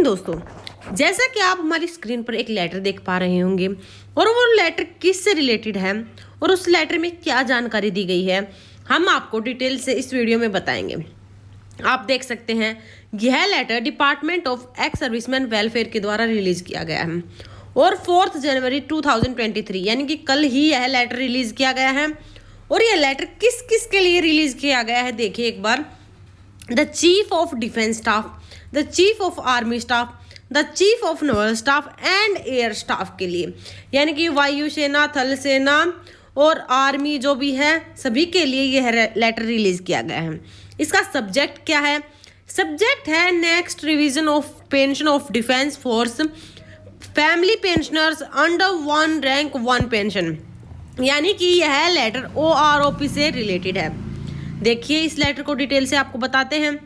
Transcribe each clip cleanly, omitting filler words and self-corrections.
दोस्तों, जैसा कि आप हमारी स्क्रीन पर एक लेटर देख पा रहे होंगे और वो लेटर किस से रिलेटेड है और उस लेटर में क्या जानकारी दी गई है, हम आपको डिटेल से इस वीडियो में बताएंगे। आप देख सकते हैं यह letter department of ex serviceman welfare के द्वारा रिलीज किया गया है और 4 जनवरी 2023 यानी कि कल ही यह लेटर रिलीज किया गया है। और यह लेटर किस किस के लिए रिलीज किया गया है देखिए एक बार। The chief of defence staff, the chief of army staff, the chief of naval staff and air staff के लिए, यानी कि वायुसेना, थल सेना और आर्मी जो भी है सभी के लिए यह लेटर रिलीज किया गया है। इसका सब्जेक्ट क्या है? सब्जेक्ट है next revision of pension of defence force family pensioners under 1 rank 1 pension, यानी कि यह लेटर OROP से रिलेटेड है। देखिए इस लेटर को डिटेल से आपको बताते हैं।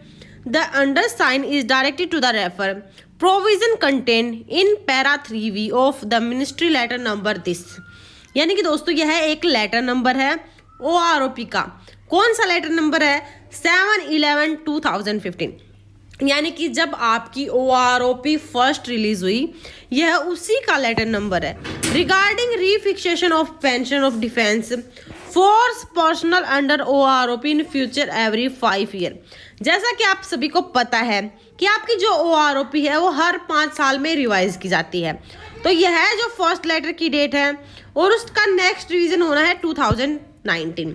The undersign is directed to the refer provision contain in para 3V of the ministry letter number this, यानी कि दोस्तों यह एक लेटर नंबर है OROP का। कौन सा लेटर नंबर है? 7/11/2015, यानी कि जब आपकी OROP फर्स्ट रिलीज हुई यह उसी का लेटर नंबर है। Regarding refixation of pension of defence force personnel under OROP in future every 5 year. जैसा कि आप सभी को पता है कि आपकी जो OROP है वो हर 5 साल में रिवाइज की जाती है, तो यह जो फर्स्ट लेटर की डेट है और उसका नेक्स्ट रिवीजन होना है 2019,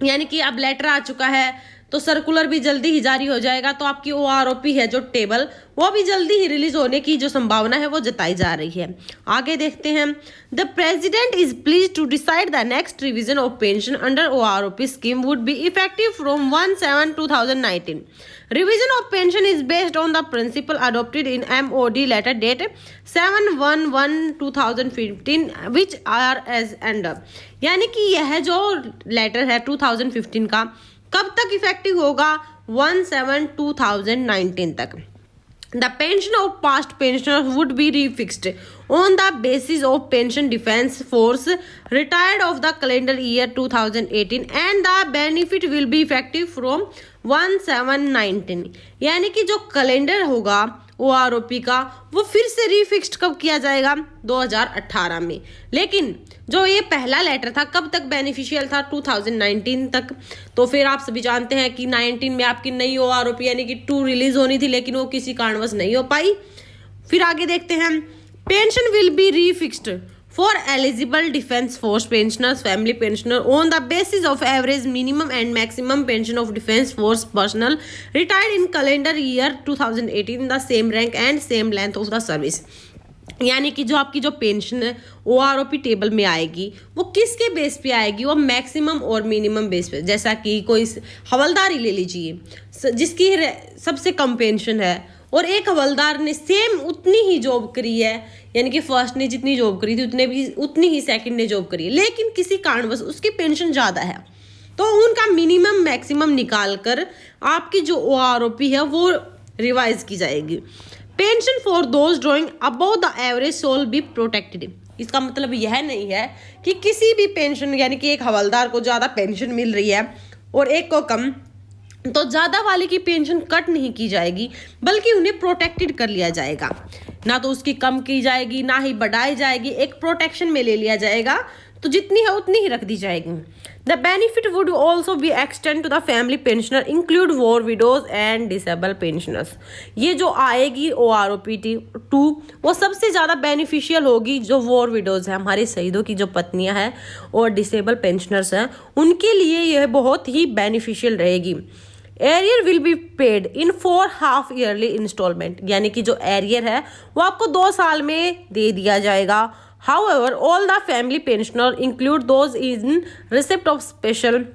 यानी कि अब लेटर आ चुका है तो सर्कुलर भी जल्दी ही जारी हो जाएगा, तो आपकी OROP है जो टेबल वो भी जल्दी ही रिलीज होने की जो संभावना है वो जताई जा रही है। आगे देखते हैं। The president is please to decide the next revision of pension under OROP scheme would be effective from 1/7/2019। Revision of pension is based on the principle adopted in MOD letter date 7/11/2015 which are as under, यानी कि यह जो letter है 2015 का कब तक effective होगा? 1/7/2019 तक। The pension of past pensioners would be refixed on the basis of pension defense force retired of the calendar year 2018 and the benefit will be effective from 1/7/19, यानी कि जो कैलेंडर होगा OROP का वो फिर से रिफिक्स्ड कब किया जाएगा? 2018 में। लेकिन जो ये पहला लेटर था कब तक बेनिफिशियल था? 2019 तक। तो फिर आप सभी जानते हैं कि 19 में आपकी नई OROP यानी कि 2 रिलीज होनी थी, लेकिन वो किसी कारणवश नहीं हो पाई। फिर आगे देखते हैं। Pension will be refixed for eligible defense force pensioners family pensioner on the basis of average minimum and maximum pension of defense force personnel retired in calendar year 2018 in the same rank and same length of the service, यानी कि जो आपकी जो pension है OROP table में आएगी वो किसके बेस पे आएगी? वो मैक्सिमम और मिनिमम बेस पे। जैसा कि कोई हवलदार ही ले लीजिए जिसकी सबसे कम पेंशन है और एक हवलदार ने सेम उतनी ही जॉब करी है, यानी कि फर्स्ट ने जितनी जॉब करी थी उतनी ही सेकंड ने जॉब करी है, लेकिन किसी कारणवश उसकी पेंशन ज़्यादा है, तो उनका मिनिमम मैक्सिमम निकाल कर आपकी जो OROP है वो रिवाइज की जाएगी। Pension for those drawing above the average shall be protected. इसका मतलब यह नहीं है कि किसी भी पेंशन, यानी कि एक हवलदार को ज़्यादा पेंशन मिल रही है और एक को कम, तो ज़्यादा वाले की पेंशन कट नहीं की जाएगी बल्कि उन्हें प्रोटेक्टेड कर लिया जाएगा। ना तो उसकी कम की जाएगी ना ही बढ़ाई जाएगी, एक प्रोटेक्शन में ले लिया जाएगा, तो जितनी है उतनी ही रख दी जाएगी। The benefit would also be extend to the family pensioner include war widows and disable pensioners. ये जो आएगी OROP 2 वो सबसे ज़्यादा बेनिफिशियल होगी जो वॉर विडोज है, हमारे शहीदों की जो पत्नियां हैं और डिसेबल पेंशनर्स हैं, उनके लिए यह बहुत ही बेनिफिशियल रहेगी। Arrear will be paid in 4 half yearly instalment, यानी कि जो एरियर है वो आपको 2 साल में दे दिया जाएगा। However, all the family pensioner include those in receipt of special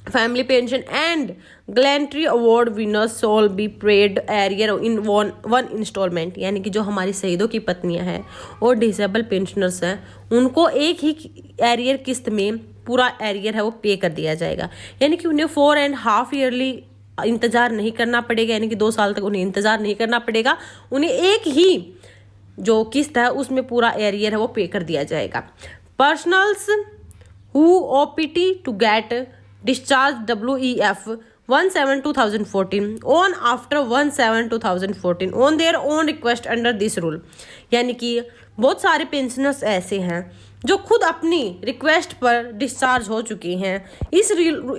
family pension and gallantry award winners shall be paid arrear in one installment, यानी कि जो हमारी शहीदों की पत्नियां हैं और डिसेबल पेंशनर्स हैं उनको एक ही एरियर किस्त में पूरा एरियर है वो पे कर दिया जाएगा, यानी कि उन्हें 4.5 ईयरली इंतज़ार नहीं करना पड़ेगा, यानी कि 2 साल तक उन्हें इंतज़ार नहीं करना पड़ेगा, उन्हें एक ही जो किस्त है उसमें पूरा एरियर है वो पे कर दिया जाएगा। Personals who OPT to get discharge WEF 1/7/2014 on after 1/7/2014 on their own request under this rule। यानी कि बहुत सारे पेंशनर्स ऐसे हैं जो खुद अपनी रिक्वेस्ट पर डिस्चार्ज हो चुकी हैं,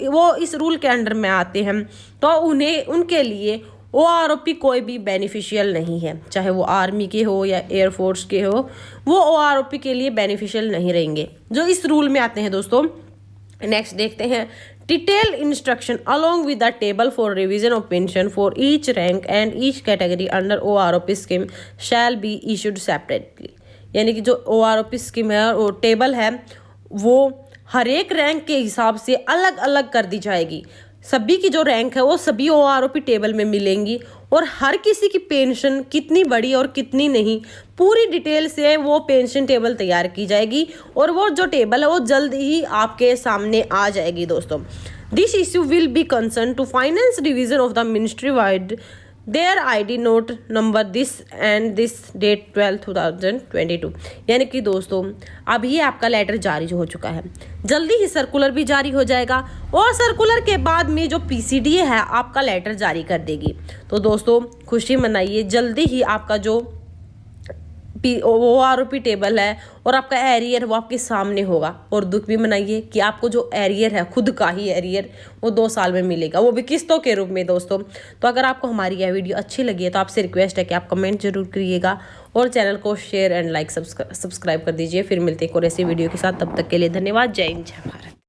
वो इस रूल के अंडर में आते हैं, तो उन्हें उनके लिए OROP कोई भी बेनिफिशियल नहीं है, चाहे वो आर्मी के हो या एयरफोर्स के हो, वो OROP के लिए बेनिफिशियल नहीं रहेंगे जो इस रूल में आते हैं दोस्तों। नेक्स्ट देखते हैं, detail instruction along with the table for revision of pension for each rank and each category under OROP scheme shall be issued separately. यानी कि जो OROP स्कीम है और टेबल है वो हर एक रैंक के हिसाब से अलग अलग कर दी जाएगी। सभी की जो रैंक है वो सभी OROP टेबल में मिलेंगी और हर किसी की पेंशन कितनी बड़ी और कितनी नहीं, पूरी डिटेल से वो पेंशन टेबल तैयार की जाएगी और वो जो टेबल है वो जल्द ही आपके सामने आ जाएगी दोस्तों। This issue will be concern to finance division of the ministry vide their ID note number this and this date 12/2022। यानी कि दोस्तों अब ये आपका लेटर जारी हो चुका है, जल्दी ही सर्कुलर भी जारी हो जाएगा और सर्कुलर के बाद में जो PCDA है आपका लेटर जारी कर देगी। तो दोस्तों खुशी मनाइए, जल्दी ही आपका जो OROP टेबल है और आपका एरियर वो आपके सामने होगा। और दुख भी मनाइए कि आपको जो एरियर है, खुद का ही एरियर, वो 2 साल में मिलेगा, वो भी किस्तों के रूप में दोस्तों। तो अगर आपको हमारी यह वीडियो अच्छी लगी है तो आपसे रिक्वेस्ट है कि आप कमेंट जरूर करिएगा और चैनल को शेयर एंड लाइक सब्सक्राइब कर दीजिए। फिर मिलते हैं एक और ऐसी वीडियो के साथ, तब तक के लिए धन्यवाद। जय हिंद, जय भारत।